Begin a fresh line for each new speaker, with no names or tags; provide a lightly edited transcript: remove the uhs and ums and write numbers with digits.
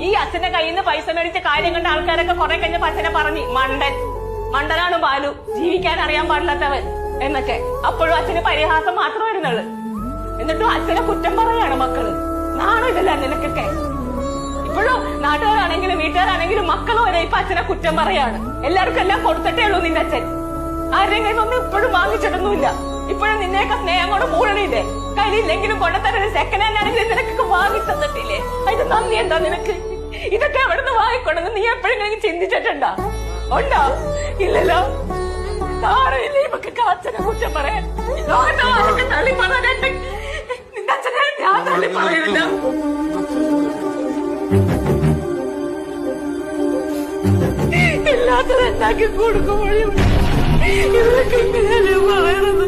ഈ അച്ഛന്റെ കയ്യിൽ നിന്ന് പൈസ മേടിച്ച കാര്യം കണ്ട ആൾക്കാരൊക്കെ കുറെ കഴിഞ്ഞപ്പോ അച്ഛനെ പറഞ്ഞു മണ്ടനാണ് ബാലു, ജീവിക്കാൻ അറിയാൻ പാടില്ലാത്തവൻ എന്നൊക്കെ. അപ്പോഴും അച്ഛന് പരിഹാസം മാത്രമായിരുന്നുള്ളു. എന്നിട്ടും അച്ഛനെ കുറ്റം പറയാണ് മക്കള്. നാണിതല്ല നിനക്കൊക്കെ. ഇപ്പോഴും നാട്ടുകാരാണെങ്കിലും വീട്ടുകാരാണെങ്കിലും മക്കളും വരെ ഇപ്പൊ അച്ഛനെ കുറ്റം പറയാണ്. എല്ലാവർക്കും എല്ലാം കൊടുത്തിട്ടേ ഉള്ളൂ നിന്റെ അച്ഛൻ. ആരുടെയും കയ്യിലൊന്നും ഇപ്പോഴും വാങ്ങിച്ചിട്ടൊന്നുമില്ല. ഇപ്പോഴും നിന്നെയൊക്കെ സ്നേഹം കൊണ്ട് മൂടണില്ലേ? കയ്യിലെങ്കിലും കൊണ്ടുതരൊരു സെക്കൻഡ് ഹാൻഡ് ആണെങ്കിലും നിനക്കൊക്കെ വാങ്ങി തന്നിട്ടില്ലേ? അതിന് നന്ദി എന്താ നിനക്ക്? ഇതൊക്കെ എവിടുന്ന് വാങ്ങിക്കൊണ്ടെന്ന് നീ എപ്പോഴെങ്കിലും ചിന്തിച്ചിട്ടുണ്ടോ? ഉണ്ടോ? ഇല്ലല്ലോ. താഴെയില്ലേ ഇവക്കൊക്കെ അച്ഛനെ കുറ്റം പറയാൻ? തള്ളി പറയാനുണ്ട്. നിന്റെ അച്ഛനെ ഞാൻ തള്ളി പറയുന്നില്ല. എല്ലാത്തിനും ഉണ്ടാക്കി കൊടുക്കുമ്പോഴും ഇവരൊക്കെ ഇങ്ങനെയല്ലേ പറയണത്?